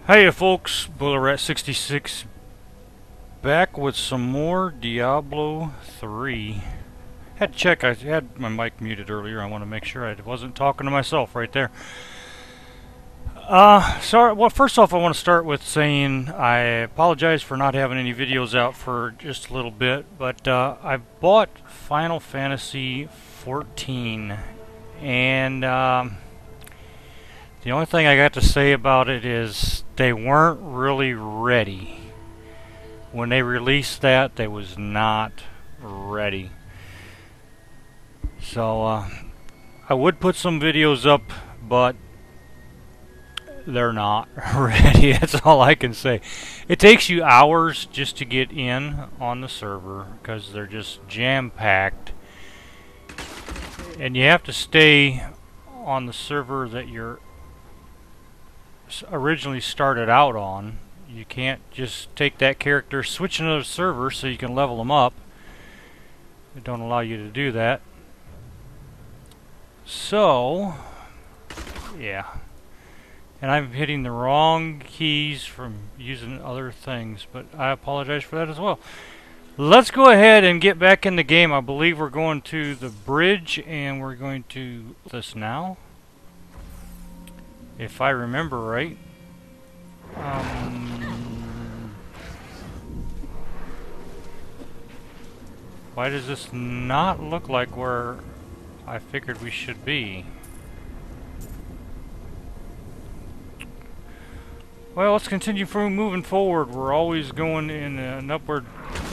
Hey folks, BullerRat66 back with some more Diablo 3. Had to check, I had my mic muted earlier. I want to make sure I wasn't talking to myself right there. Sorry, well, first off, I want to start with saying I apologize for not having any videos out for just a little bit, but I bought Final Fantasy 14, and the only thing I got to say about it is they weren't really ready. When they released that, they was not ready. So I would put some videos up, but they're not ready. That's all I can say. It takes you hours just to get in on the server because they're just jam-packed. And you have to stay on the server that you're originally started out on. You can't just take that character, switch another server so you can level them up. It don't allow you to do that. So, yeah. And I'm hitting the wrong keys from using other things, but I apologize for that as well. Let's go ahead and get back in the game. I believe we're going to the bridge, and we're going to this now. If I remember right. Why does this not look like where I figured we should be? Well, let's continue moving forward. We're always going in an upward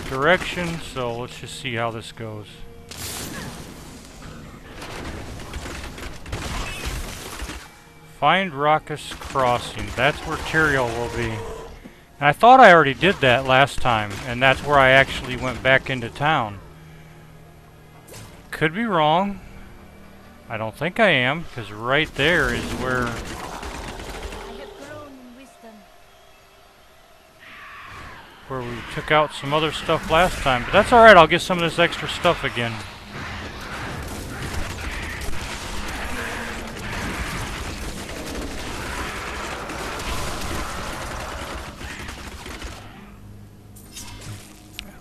direction, so let's just see how this goes. Find Raucous Crossing. That's where Tyrael will be. And I thought I already did that last time, and that's where I actually went back into town. Could be wrong. I don't think I am, because right there is where we took out some other stuff last time. But that's alright, I'll get some of this extra stuff again.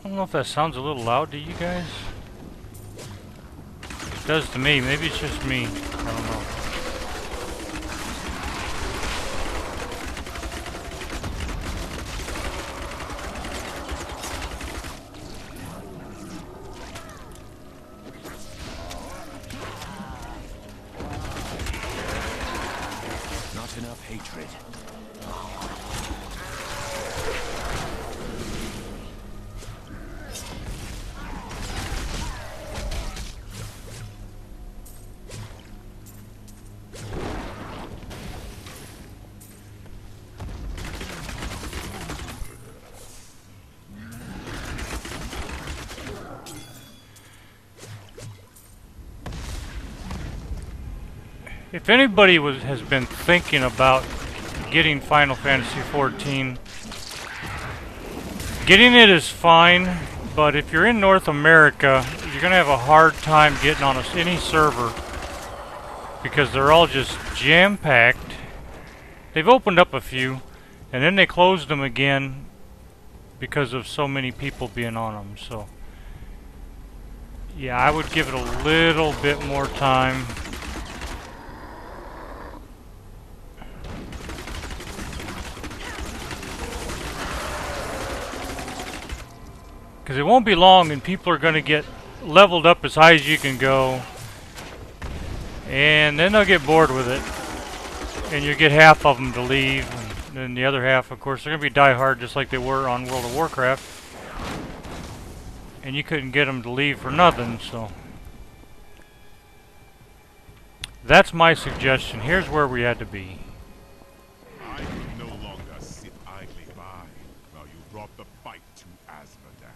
I don't know if that sounds a little loud to you guys. It does to me. Maybe it's just me. I don't know. Not enough hatred. If anybody has been thinking about getting Final Fantasy 14, getting it is fine, but if you're in North America, you're going to have a hard time getting on any server because they're all just jam-packed. They've opened up a few, and then they closed them again because of so many people being on them. So, yeah, I would give it a little bit more time. Because it won't be long and people are going to get leveled up as high as you can go. And then they'll get bored with it. And you get half of them to leave. And then the other half, of course, they're going to be die-hard just like they were on World of Warcraft. And you couldn't get them to leave for nothing, so. That's my suggestion. Here's where we had to be. I can no longer sit idly by while you brought the fight to Asmodan.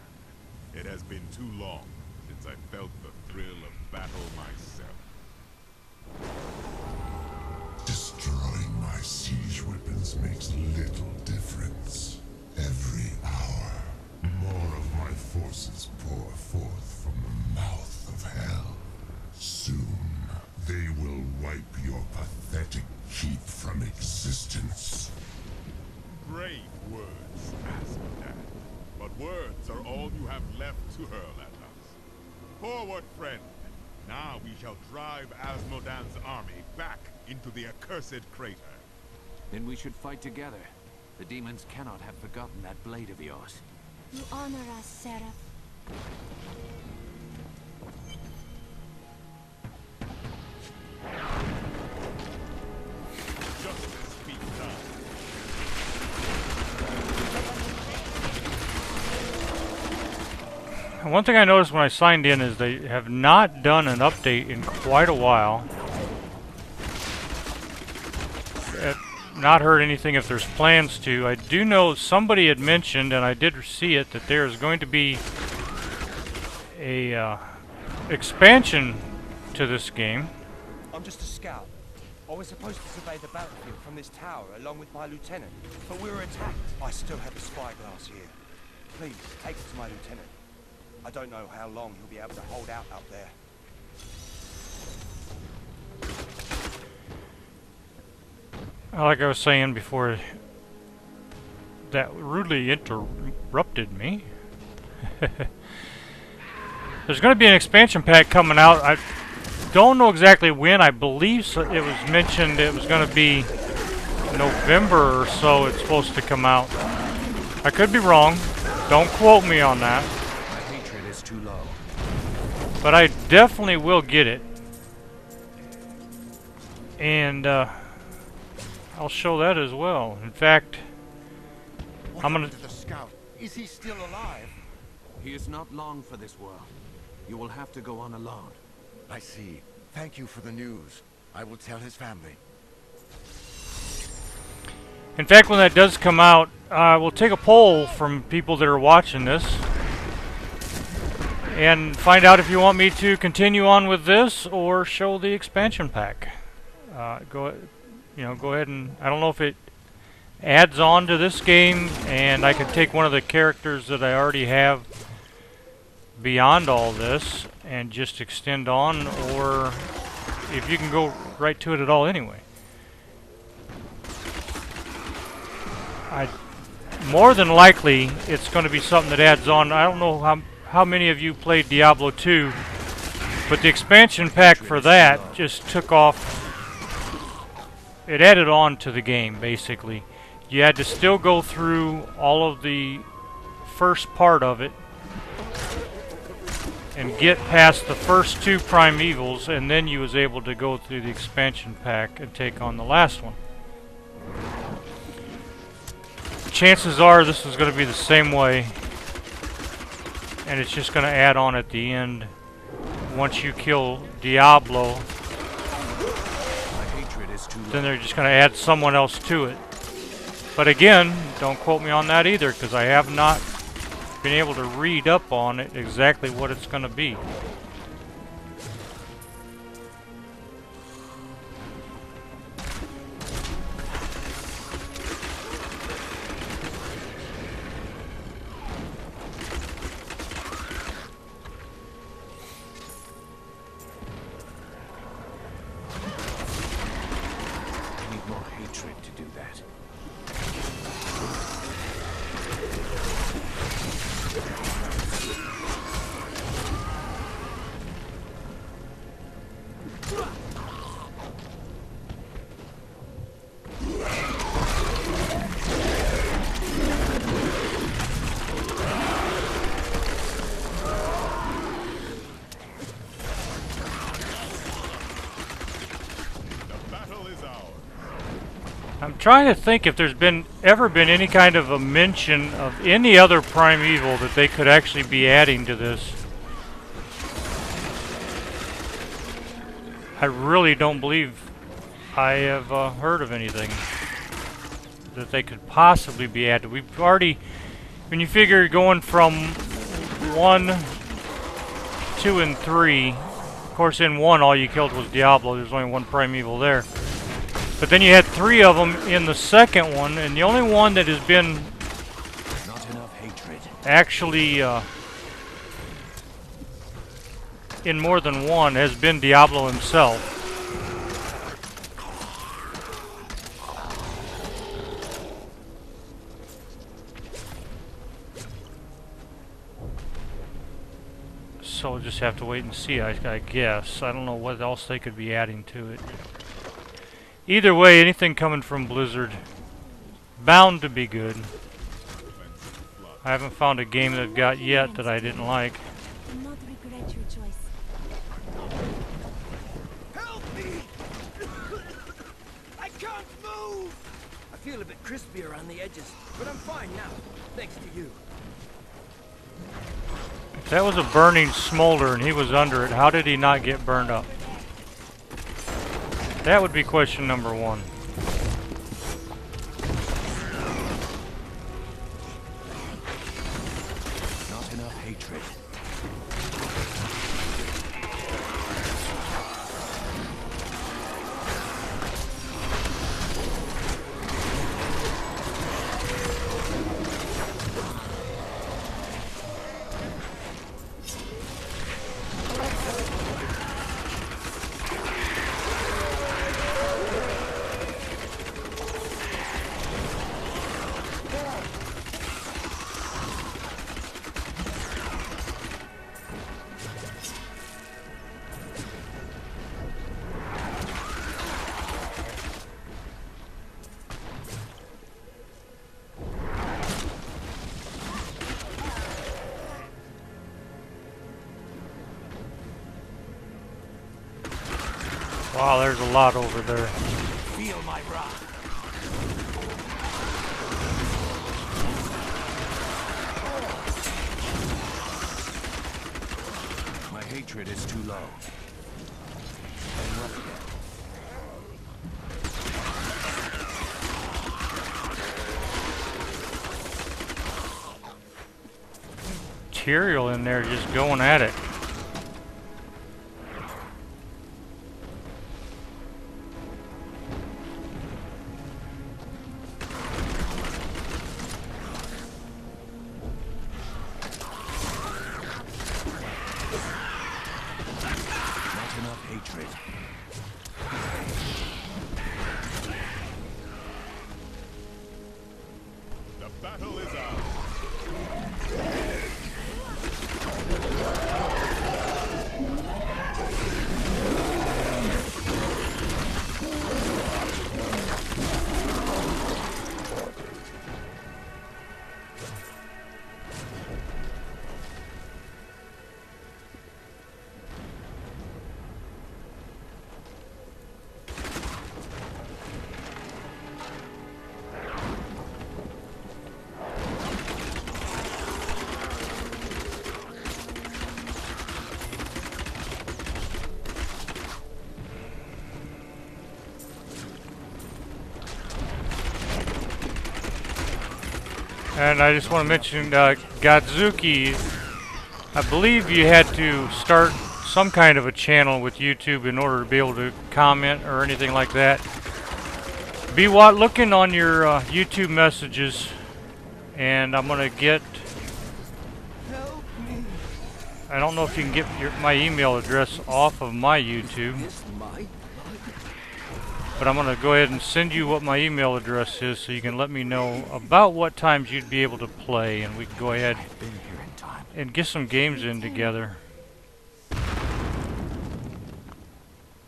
It has been too long since I felt the thrill of battle myself. Destroying my siege weapons makes little difference. Every hour, more of my forces pour forth from the mouth of hell. Soon, they will wipe your pathetic keep from existence. brave words, Asmodan. But words are all you have left to hurl at us. Forward, friend. Now we shall drive Asmodan's army back into the accursed crater. Then we should fight together. The demons cannot have forgotten that blade of yours. You honor us, Seraph. Justice be done. One thing I noticed when I signed in is they have not done an update in quite a while. Not heard anything if there's plans to. I do know somebody had mentioned, and I did see it, that there is going to be a expansion to this game. I'm just a scout. I was supposed to survey the battlefield from this tower along with my lieutenant, but we were attacked. I still have the spyglass here. Please, take it to my lieutenant. I don't know how long he'll be able to hold out there. Like I was saying before, that rudely interrupted me. There's going to be an expansion pack coming out. I don't know exactly when. I believe it was mentioned it was going to be November or so it's supposed to come out. I could be wrong. Don't quote me on that. My hatred is too low. But I definitely will get it. And I'll show that as well. In fact, I'm gonna... The scout, is he still alive? He is not long for this world. You will have to go on alone. I see. Thank you for the news. I will tell his family. In fact, when that does come out, we'll take a poll from people that are watching this and find out if you want me to continue on with this or show the expansion pack. Go ahead and... I don't know if it adds on to this game and I can take one of the characters that I already have beyond all this and just extend on, or if you can go right to it at all anyway. More than likely it's going to be something that adds on. I don't know how many of you played Diablo 2, but the expansion pack for that just took off. It added on to the game, basically. You had to still go through all of the first part of it and get past the first two primevals, and then you was able to go through the expansion pack and take on the last one. Chances are this is going to be the same way, and it's just going to add on at the end once you kill Diablo. Then they're just going to add someone else to it. But again, don't quote me on that either, because I have not been able to read up on it exactly what it's going to be. I'm trying to think if there's ever been any kind of a mention of any other primeval that they could actually be adding to this. I really don't believe I have heard of anything that they could possibly be added. We've already, when you figure going from 1, 2, and 3, of course in 1 all you killed was Diablo, there's only one primeval there. But then you had 3 of them in the second one, and the only one that has been not enough hatred. Actually in more than one has been Diablo himself. so we'll just have to wait and see, I guess. I don't know what else they could be adding to it. Either way, anything coming from Blizzard, bound to be good. I haven't found a game they've got yet that I didn't like. Do not regret your choice. Help me! I can't move! I feel a bit crispy around the edges, but I'm fine now, thanks to you. If that was a burning smolder and he was under it, how did he not get burned up? That would be question number one. Not enough hatred. Wow, there's a lot over there. Feel my wrath. My hatred is too low. I'm rough again. Tyrael in there just going at it. Not enough hatred. The battle is ours. And I just want to mention Godzuki, I believe you had to start some kind of a channel with YouTube in order to be able to comment or anything like that. Be looking on your YouTube messages, and I'm going to get, Help me. I don't know if you can get my email address off of my YouTube, Is my but I'm going to go ahead and send you what my email address is so you can let me know about what times you'd be able to play, and we can go ahead I've been here in time. and get some games in together. Let's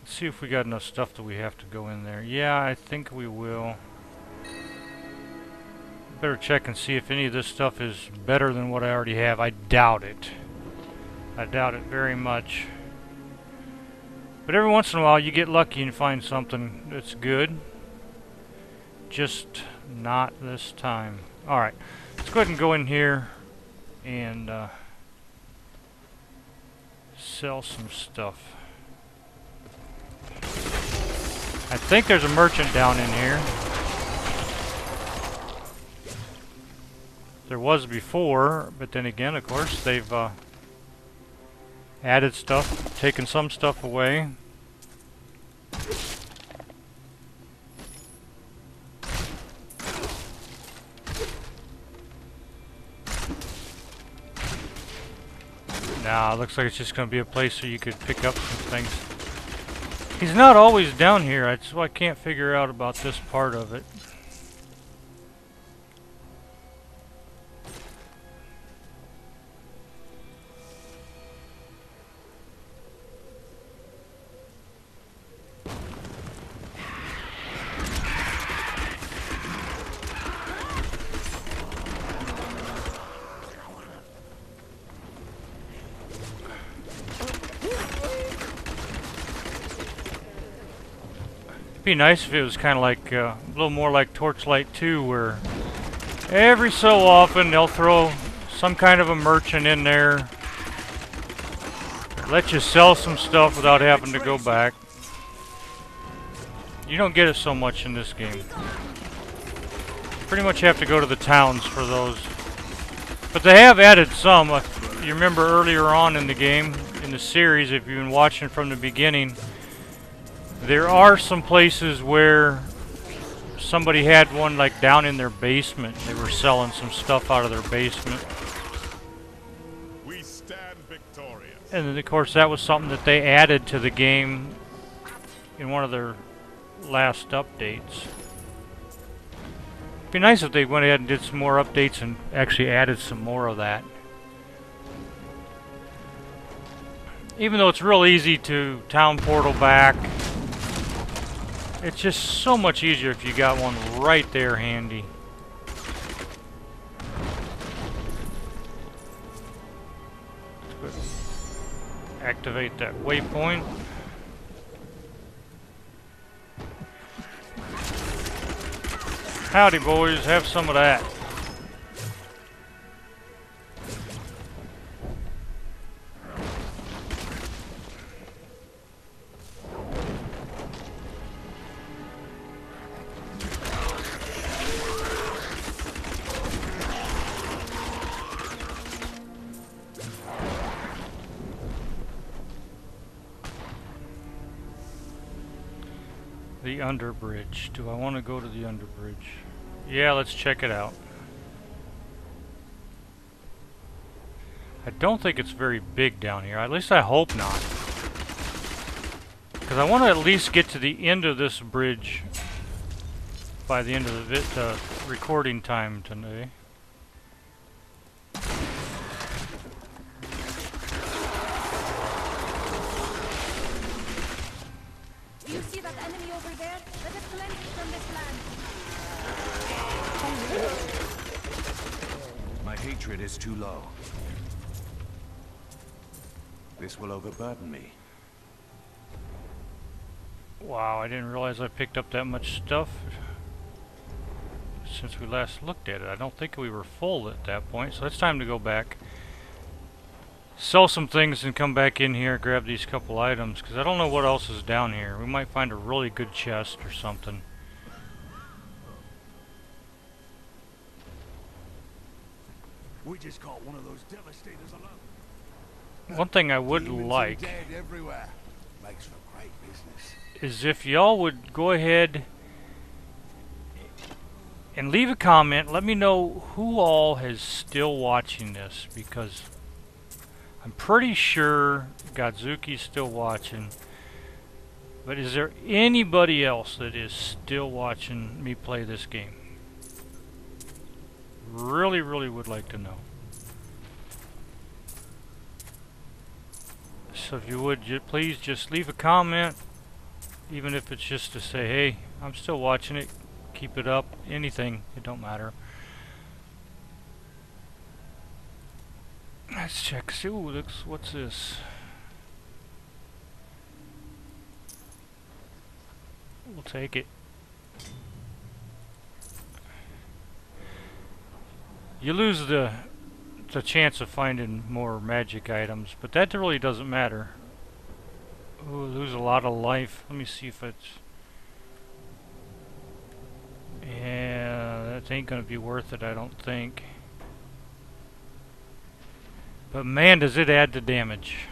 see if we got enough stuff that we have to go in there. Yeah, I think we will. Better check and see if any of this stuff is better than what I already have. I doubt it. I doubt it very much. But every once in a while you get lucky and find something that's good. Just not this time. Alright, let's go ahead and go in here and sell some stuff. I think there's a merchant down in here. There was before, but then again, of course, they've added stuff, taken some stuff away. Nah, looks like it's just going to be a place where you could pick up some things. He's not always down here. That's what I can't figure out about this part of it. Be nice if it was kind of like a little more like Torchlight 2, where every so often they'll throw some kind of a merchant in there, let you sell some stuff without having to go back. You don't get it so much in this game. Pretty much have to go to the towns for those. But they have added some. You remember earlier on in the game, in the series, if you've been watching from the beginning, there are some places where somebody had one like down in their basement. They were selling some stuff out of their basement. We stand victorious. And then of course that was something that they added to the game in one of their last updates. It'd be nice if they went ahead and did some more updates and actually added some more of that. Even though it's real easy to town portal back, it's just so much easier if you got one right there handy. Activate that waypoint. Howdy boys, have some of that. The underbridge. Do I want to go to the underbridge? Yeah, let's check it out. I don't think it's very big down here. At least I hope not. Because I want to at least get to the end of this bridge by the end of the recording time today. You see that enemy over there? Let us cleanse it from this land. My hatred is too low. This will overburden me. Wow, I didn't realize I picked up that much stuff since we last looked at it. I don't think we were full at that point, so it's time to go back, sell some things, and come back in here, grab these couple items, because I don't know what else is down here. We might find a really good chest or something. We just caught one of those devastators alone. One thing I would Demons like and dead everywhere. Makes for great business. is if y'all would go ahead and leave a comment. Let me know who all is still watching this, because I'm pretty sure Godzuki's still watching. But is there anybody else that is still watching me play this game? Really, really would like to know. So if you would, please just leave a comment, even if it's just to say, hey, I'm still watching it, keep it up, anything, it don't matter. Let's check. Ooh, what's this? We'll take it. You lose the chance of finding more magic items, but that really doesn't matter. Ooh, lose a lot of life. Let me see if it's... Yeah, that ain't gonna be worth it, I don't think. But man, does it add to damage.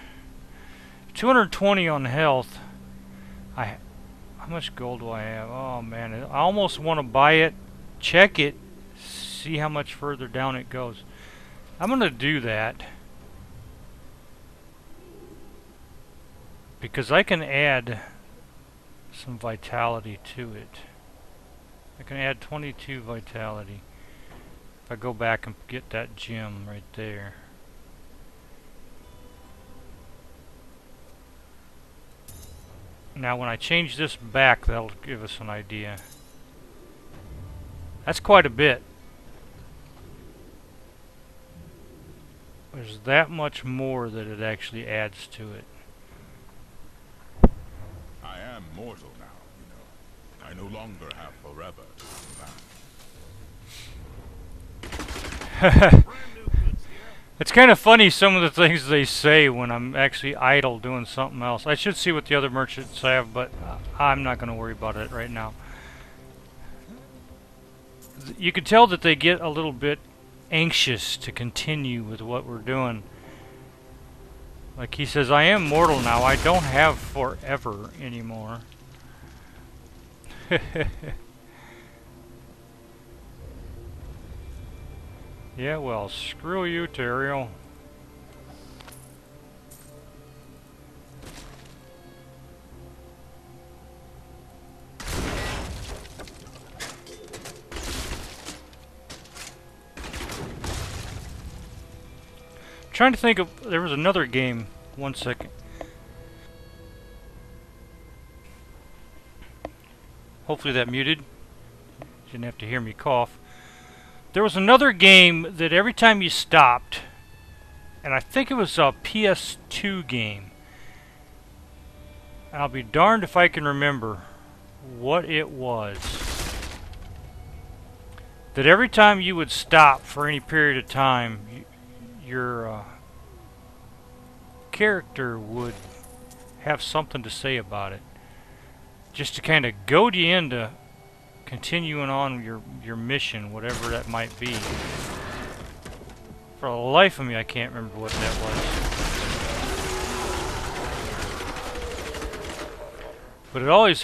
220 on health. How much gold do I have? Oh man, I almost want to buy it, check it, see how much further down it goes. I'm gonna do that because I can add some vitality to it. I can add 22 vitality if I go back and get that gem right there. Now when I change this back, that'll give us an idea. That's quite a bit. There's that much more that it actually adds to it. I am mortal now, you know. I no longer have forever to come back. It's kind of funny some of the things they say when I'm actually idle doing something else. I should see what the other merchants have, but I'm not going to worry about it right now. You can tell that they get a little bit anxious to continue with what we're doing. Like he says, I am mortal now. I don't have forever anymore. Yeah, well, screw you, Teriel. Trying to think of, there was another game. 1 second. Hopefully that muted. Didn't have to hear me cough. There was another game that every time you stopped, and I think it was a PS2 game. I'll be darned if I can remember what it was. That every time you would stop for any period of time, your character would have something to say about it, just to kind of goad you into continuing on your mission, whatever that might be. For the life of me, I can't remember what that was. But it always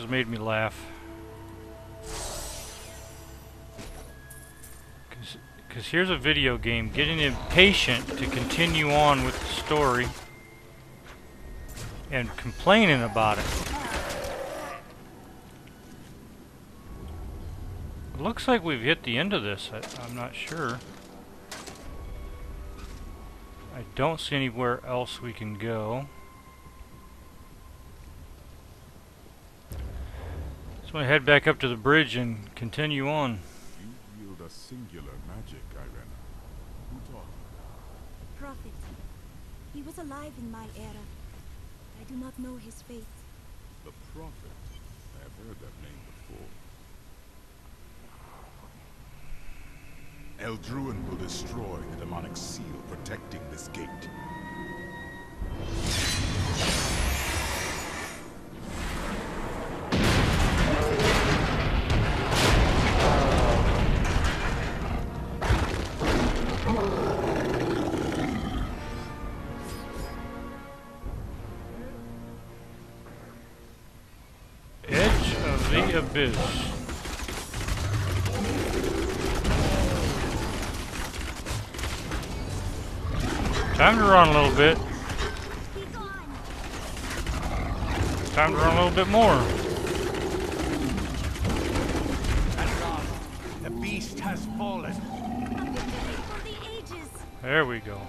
made me laugh. Because here's a video game getting impatient to continue on with the story and complaining about it. It looks like we've hit the end of this. I'm not sure. I don't see anywhere else we can go. So I'm going to head back up to the bridge and continue on. You wield a singular magic, Irena. Who taught you? Prophet. He was alive in my era. I do not know his fate. The Prophet. I have heard that name before. Eldruin will destroy the demonic seal protecting this gate. Edge of the Abyss. Time to run a little bit. Time to run a little bit more. At last, the beast has fallen. For the ages. There we go.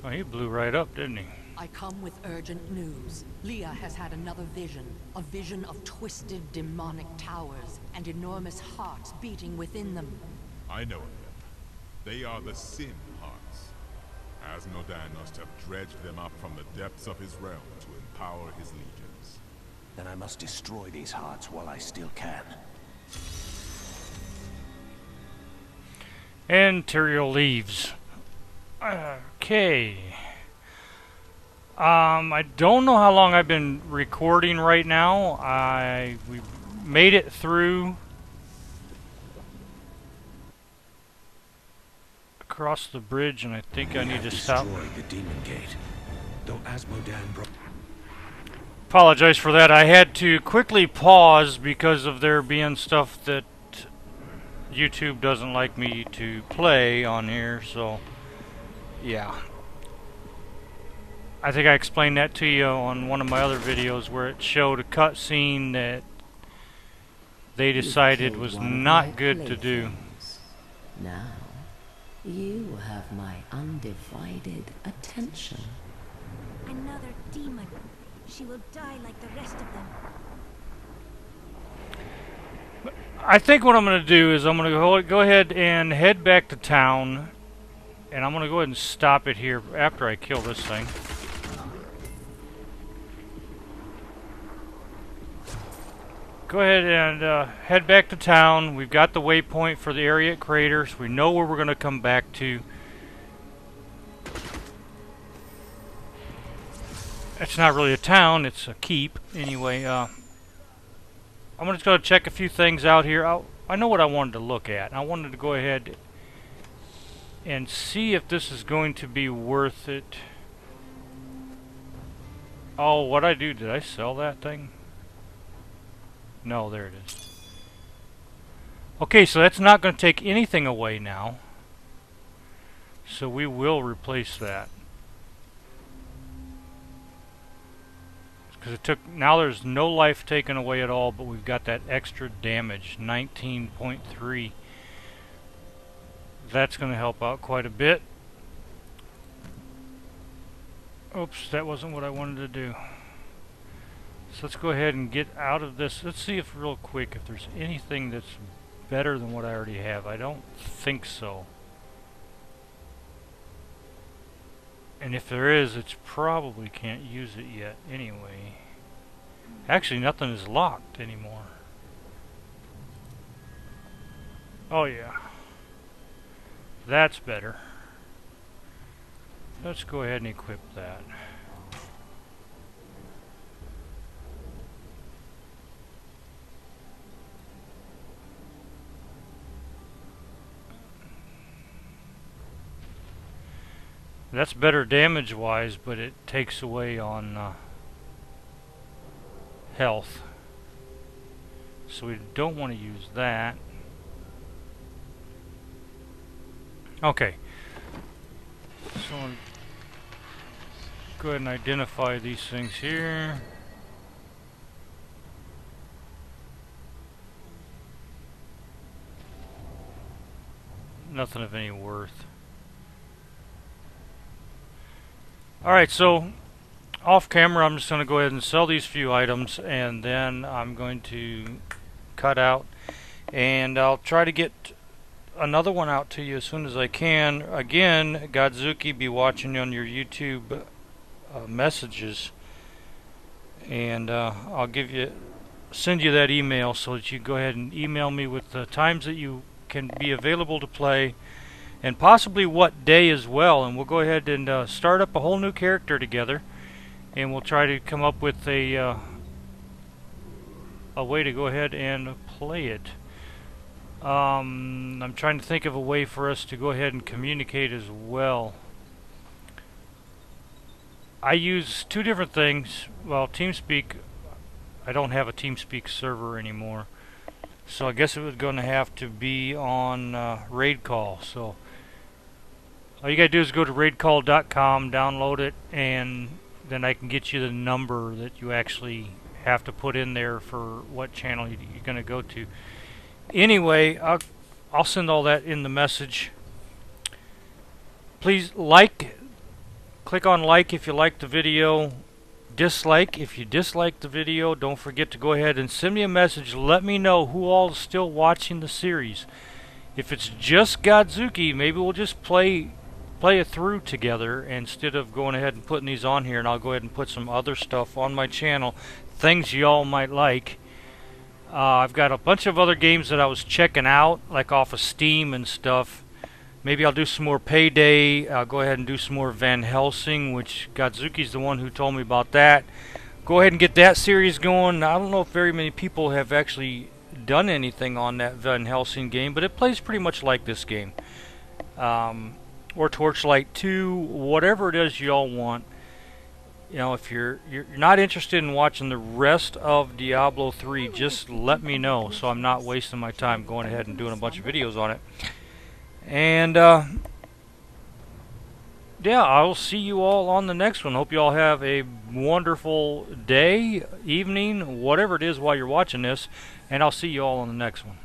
Oh, he blew right up, didn't he? I come with urgent news. Leah has had another vision. A vision of twisted demonic towers and enormous hearts beating within them. I know of them. They are the Sin Hearts. Asmodan must have dredged them up from the depths of his realm to empower his legions. Then I must destroy these hearts while I still can. And Tyrael leaves. Okay. I don't know how long I've been recording right now. We made it through across the bridge, and I think I need to stop. Destroy the demon gate. Though Asmodan Apologize for that. I had to quickly pause because of there being stuff that YouTube doesn't like me to play on here, so yeah. I think I explained that to you on one of my other videos where it showed a cutscene that they decided was not good to do. Now, you have my undivided attention. Another demon. She will die like the rest of them. I think what I'm going to do is I'm going to go ahead and head back to town, and I'm going to go ahead and stop it here after I kill this thing. Go ahead and head back to town. We've got the waypoint for the area at Craters. We know where we're going to come back to. It's not really a town, it's a keep. Anyway, I'm just going to check a few things out here. I know what I wanted to look at. I wanted to go ahead and see if this is going to be worth it. Oh, what'd I do? Did I sell that thing? No, there it is. Okay, so that's not going to take anything away now. So we will replace that. Because it took, now there's no life taken away at all, but we've got that extra damage, 19.3. That's going to help out quite a bit. Oops, that wasn't what I wanted to do. So let's go ahead and get out of this. Let's see if real quick if there's anything that's better than what I already have. I don't think so. And if there is, it's probably can't use it yet anyway. Actually, nothing is locked anymore. Oh yeah. That's better. Let's go ahead and equip that. That's better damage-wise, but it takes away on health. So we don't want to use that. Okay. So I'll go ahead and identify these things here. Nothing of any worth. Alright, so off camera I'm just going to go ahead and sell these few items, and then I'm going to cut out, and I'll try to get another one out to you as soon as I can. Again, Godzuki, be watching on your YouTube messages, and I'll send you that email so that you go ahead and email me with the times that you can be available to play, and possibly what day as well, and we'll go ahead and start up a whole new character together, and we'll try to come up with a way to go ahead and play it. I'm trying to think of a way for us to go ahead and communicate as well. I use two different things. Well, TeamSpeak, I don't have a TeamSpeak server anymore, so I guess it was going to have to be on Raid Call. So all you gotta do is go to raidcall.com, download it, and then I can get you the number that you actually have to put in there for what channel you're gonna go to. Anyway, I'll send all that in the message. Please click on like if you like the video, dislike if you dislike the video. Don't forget to go ahead and send me a message. Let me know who all is still watching the series. If it's just Godzuki, maybe we'll just play it through together instead of going ahead and putting these on here, and I'll go ahead and put some other stuff on my channel, things y'all might like. I've got a bunch of other games that I was checking out, like off of Steam and stuff. Maybe I'll do some more Payday. I'll go ahead and do some more Van Helsing, which Godzuki's the one who told me about that. Go ahead and get that series going. I don't know if very many people have actually done anything on that Van Helsing game, but it plays pretty much like this game. Or Torchlight 2, whatever it is y'all want. You know, if you're not interested in watching the rest of Diablo 3, just let me know so I'm not wasting my time going ahead and doing a bunch of videos on it. And yeah, I'll see you all on the next one. Hope you all have a wonderful day, evening, whatever it is while you're watching this, and I'll see you all on the next one.